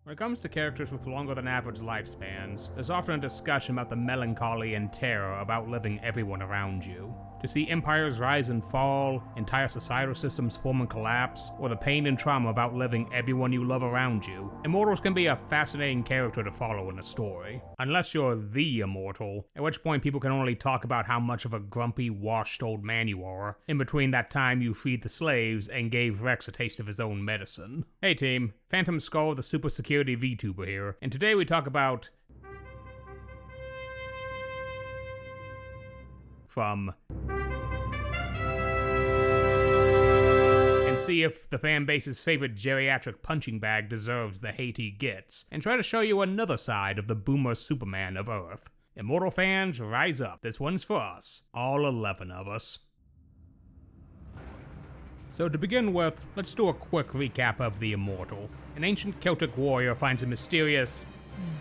When it comes to characters with longer than average lifespans, there's often a discussion about the melancholy and terror of outliving everyone around you. To see empires rise and fall, entire societal systems form and collapse, or the pain and trauma of outliving everyone you love around you, Immortals can be a fascinating character to follow in a story. Unless you're the Immortal, at which point people can only talk about how much of a grumpy, washed old man you are, in between that time you freed the slaves and gave Rex a taste of his own medicine. Hey team, Phantom Skull, the super security VTuber here, and today we talk about and see if the fanbase's favorite geriatric punching bag deserves the hate he gets, and try to show you another side of the boomer Superman of Earth. Immortal fans, rise up. This one's for us. All 11 of us. So to begin with, let's do a quick recap of the Immortal. An ancient Celtic warrior finds a mysterious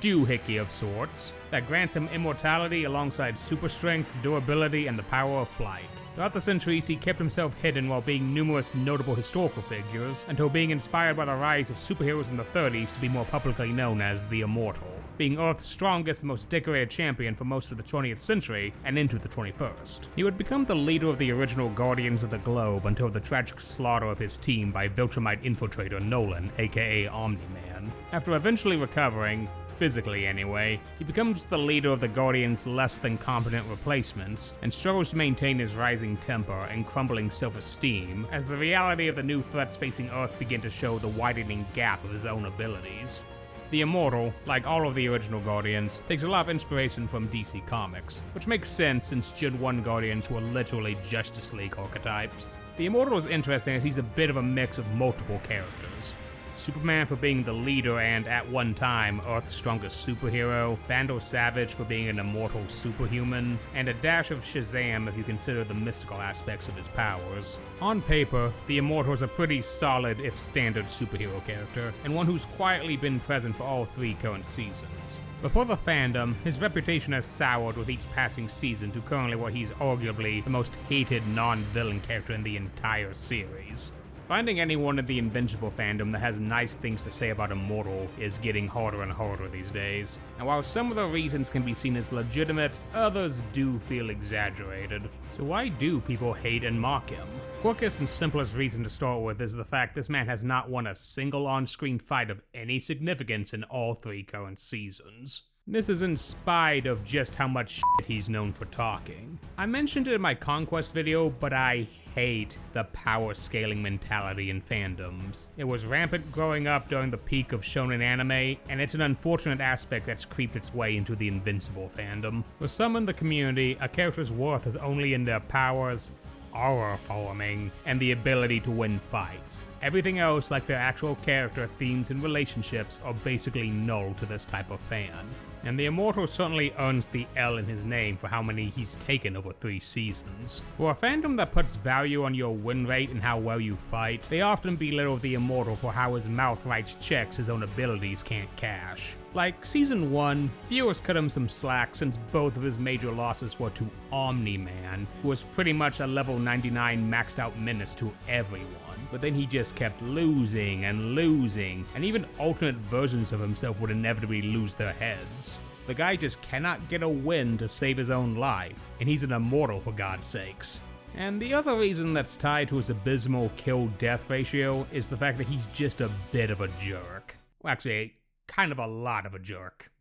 doohickey of sorts that grants him immortality alongside super strength, durability, and the power of flight. Throughout the centuries, he kept himself hidden while being numerous notable historical figures, until being inspired by the rise of superheroes in the 30s to be more publicly known as the Immortal, being Earth's strongest and most decorated champion for most of the 20th century and into the 21st. He would become the leader of the original Guardians of the Globe until the tragic slaughter of his team by Viltrumite infiltrator Nolan, aka Omni-Man. After eventually recovering, physically anyway, he becomes the leader of the Guardians' less than competent replacements, and struggles to maintain his rising temper and crumbling self-esteem as the reality of the new threats facing Earth begin to show the widening gap of his own abilities. The Immortal, like all of the original Guardians, takes a lot of inspiration from DC Comics, which makes sense since Gen 1 Guardians were literally Justice League archetypes. The Immortal is interesting as he's a bit of a mix of multiple characters. Superman for being the leader and, at one time, Earth's strongest superhero, Vandal Savage for being an immortal superhuman, and a dash of Shazam if you consider the mystical aspects of his powers. On paper, the Immortal is a pretty solid, if standard, superhero character, and one who's quietly been present for all 3 current seasons. Before the fandom, his reputation has soured with each passing season to currently where he's arguably the most hated non-villain character in the entire series. Finding anyone in the Invincible Fandom that has nice things to say about Immortal is getting harder and harder these days. And while some of the reasons can be seen as legitimate, others do feel exaggerated. So why do people hate and mock him? Quickest and simplest reason to start with is the fact this man has not won a single on-screen fight of any significance in all 3 current seasons. This is in spite of just how much shit he's known for talking. I mentioned it in my Conquest video, but I hate the power scaling mentality in fandoms. It was rampant growing up during the peak of shonen anime, and it's an unfortunate aspect that's creeped its way into the Invincible fandom. For some in the community, a character's worth is only in their powers, aura forming, and the ability to win fights. Everything else, like their actual character, themes, and relationships, are basically null to this type of fan. And the Immortal certainly earns the L in his name for how many he's taken over 3 seasons. For a fandom that puts value on your win rate and how well you fight, they often belittle the Immortal for how his mouth writes checks his own abilities can't cash. Like Season 1, viewers cut him some slack since both of his major losses were to Omni-Man, who was pretty much a level 99 maxed out menace to everyone. But then he just kept losing, and even alternate versions of himself would inevitably lose their heads. The guy just cannot get a win to save his own life, and he's an Immortal for God's sakes. And the other reason that's tied to his abysmal kill-death ratio is the fact that he's just a bit of a jerk. Well, actually, kind of a lot of a jerk.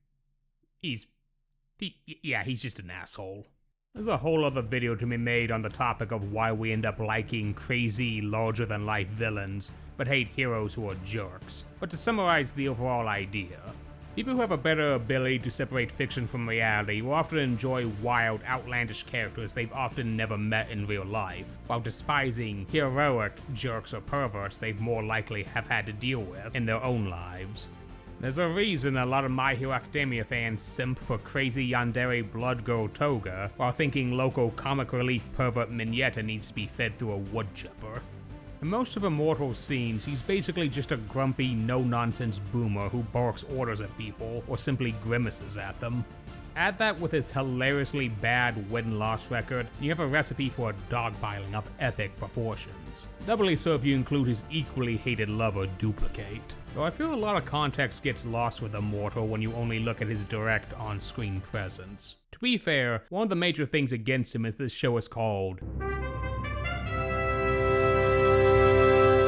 He's just an asshole. There's a whole other video to be made on the topic of why we end up liking crazy, larger-than-life villains, but hate heroes who are jerks. But to summarize the overall idea, people who have a better ability to separate fiction from reality will often enjoy wild, outlandish characters they've often never met in real life, while despising heroic jerks or perverts they've more likely have had to deal with in their own lives. There's a reason a lot of My Hero Academia fans simp for crazy yandere blood girl Toga, while thinking local comic relief pervert Mignetta needs to be fed through a wood chipper. In most of Immortal's scenes, he's basically just a grumpy, no-nonsense boomer who barks orders at people, or simply grimaces at them. Add that with his hilariously bad win-loss record, and you have a recipe for a dogpiling of epic proportions. Doubly so if you include his equally hated lover Duplicate. Though I feel a lot of context gets lost with Immortal when you only look at his direct on-screen presence. To be fair, one of the major things against him is this show is called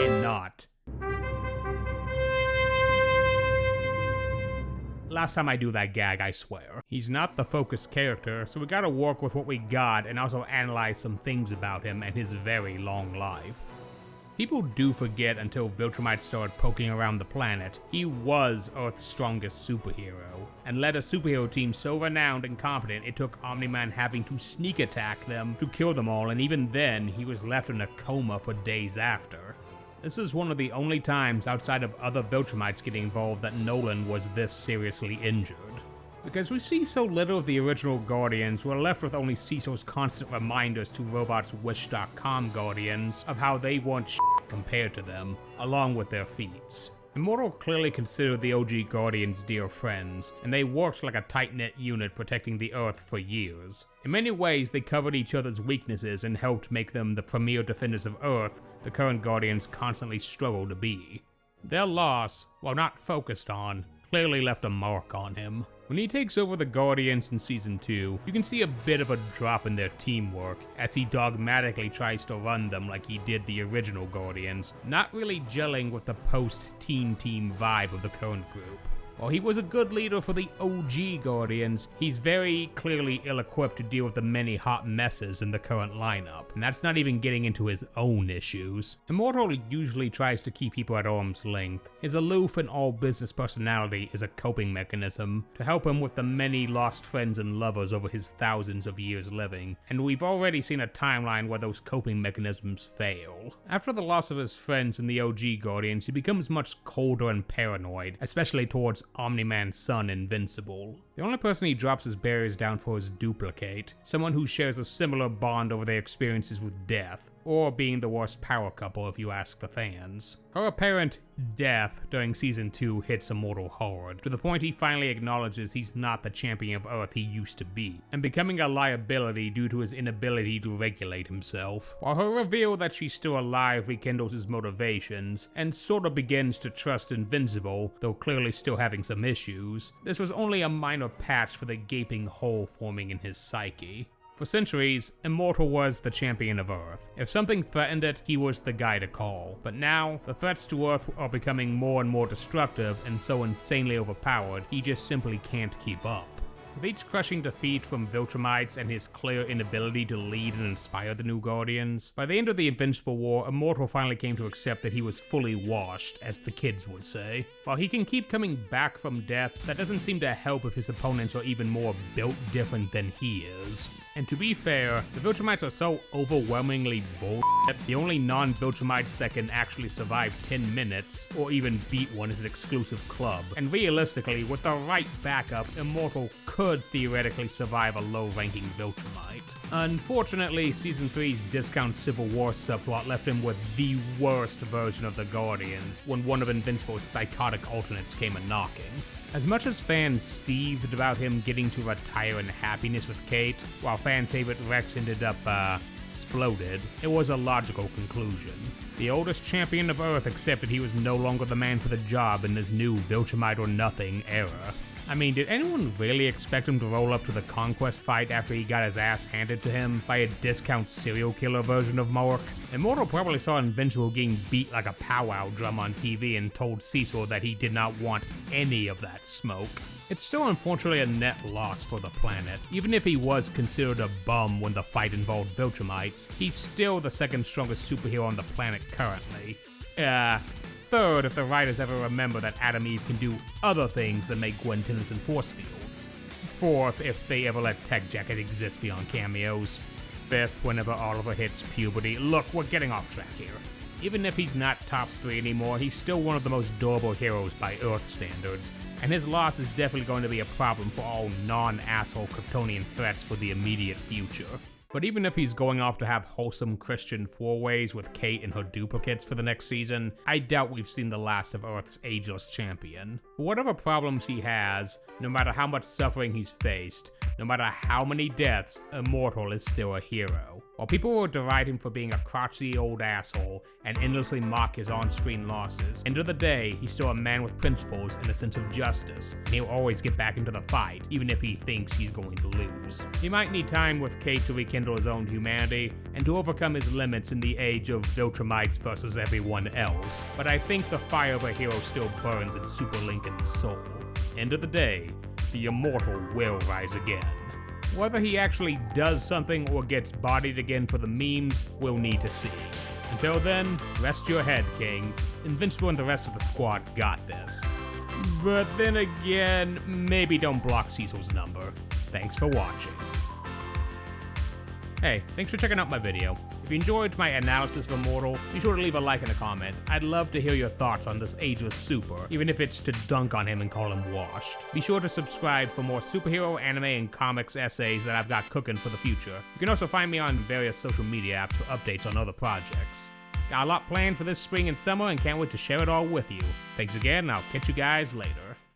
and not. Last time I do that gag, I swear. He's not the focused character, so we gotta work with what we got and also analyze some things about him and his very long life. People do forget until Viltrumites started poking around the planet, he was Earth's strongest superhero, and led a superhero team so renowned and competent it took Omni-Man having to sneak attack them to kill them all, and even then, he was left in a coma for days after. This is one of the only times outside of other Viltrumites getting involved that Nolan was this seriously injured. Because we see so little of the original Guardians, we're left with only Cecil's constant reminders to Robot's Wish.com Guardians of how they weren't shit compared to them, along with their feats. Immortal clearly considered the OG Guardians dear friends, and they worked like a tight-knit unit protecting the Earth for years. In many ways, they covered each other's weaknesses and helped make them the premier defenders of Earth the current Guardians constantly struggle to be. Their loss, while not focused on, clearly left a mark on him. When he takes over the Guardians in Season 2, you can see a bit of a drop in their teamwork, as he dogmatically tries to run them like he did the original Guardians, not really gelling with the post-Teen Team vibe of the current group. While he was a good leader for the OG Guardians, he's very clearly ill-equipped to deal with the many hot messes in the current lineup, and that's not even getting into his own issues. Immortal usually tries to keep people at arm's length. His aloof and all-business personality is a coping mechanism to help him with the many lost friends and lovers over his thousands of years living, and we've already seen a timeline where those coping mechanisms fail. After the loss of his friends in the OG Guardians, he becomes much colder and paranoid, especially towards Omni-Man's son Invincible. The only person he drops his barriers down for is Duplicate, someone who shares a similar bond over their experiences with death, or being the worst power couple if you ask the fans. Her apparent death during Season 2 hits Immortal hard, to the point he finally acknowledges he's not the champion of Earth he used to be, and becoming a liability due to his inability to regulate himself. While her reveal that she's still alive rekindles his motivations, and sort of begins to trust Invincible, though clearly still having some issues, this was only a minor patch for the gaping hole forming in his psyche. For centuries, Immortal was the champion of Earth. If something threatened it, he was the guy to call. But now, the threats to Earth are becoming more and more destructive and so insanely overpowered, he just simply can't keep up. With each crushing defeat from Viltrumites and his clear inability to lead and inspire the new Guardians, by the end of the Invincible War, Immortal finally came to accept that he was fully washed, as the kids would say. While he can keep coming back from death, that doesn't seem to help if his opponents are even more built different than he is. And to be fair, the Viltrumites are so overwhelmingly bullshit, the only non-Viltrumites that can actually survive 10 minutes, or even beat one is an exclusive club. And realistically, with the right backup, Immortal could theoretically survive a low-ranking Viltrumite. Unfortunately, Season 3's Discount Civil War subplot left him with the worst version of the Guardians when one of Invincible's psychotic alternates came a-knocking. As much as fans seethed about him getting to retire in happiness with Kate, while fan favorite Rex ended up, exploded, it was a logical conclusion. The oldest champion of Earth accepted he was no longer the man for the job in this new Viltrumite or nothing era. I mean, did anyone really expect him to roll up to the Conquest fight after he got his ass handed to him by a discount serial killer version of Mark? Immortal probably saw Invincible getting beat like a powwow drum on TV and told Cecil that he did not want any of that smoke. It's still unfortunately a net loss for the planet. Even if he was considered a bum when the fight involved Viltrumites, he's still the second strongest superhero on the planet currently. Third, if the writers ever remember that Adam Eve can do other things than make Gwen Tennyson force fields. Fourth, if they ever let Tech Jacket exist beyond cameos. Fifth, whenever Oliver hits puberty. Look, we're getting off track here. Even if he's not top 3 anymore, he's still one of the most durable heroes by Earth standards, and his loss is definitely going to be a problem for all non-asshole Kryptonian threats for the immediate future. But even if he's going off to have wholesome Christian four-ways with Kate and her duplicates for the next season, I doubt we've seen the last of Earth's ageless champion. Whatever problems he has, no matter how much suffering he's faced, no matter how many deaths, Immortal is still a hero. While people will deride him for being a crotchety old asshole and endlessly mock his on-screen losses, end of the day, he's still a man with principles and a sense of justice, and he'll always get back into the fight, even if he thinks he's going to lose. He might need time with Kate to rekindle his own humanity, and to overcome his limits in the age of Viltrumites versus everyone else, but I think the fire of a hero still burns in Super Lincoln's soul. End of the day, the Immortal will rise again. Whether he actually does something or gets bodied again for the memes, we'll need to see. Until then, rest your head, King. Invincible and the rest of the squad got this. But then again, maybe don't block Cecil's number. Thanks for watching. Hey, thanks for checking out my video. If you enjoyed my analysis of Immortal, be sure to leave a like and a comment. I'd love to hear your thoughts on this ageless super, even if it's to dunk on him and call him washed. Be sure to subscribe for more superhero, anime, and comics essays that I've got cooking for the future. You can also find me on various social media apps for updates on other projects. Got a lot planned for this spring and summer and can't wait to share it all with you. Thanks again, and I'll catch you guys later.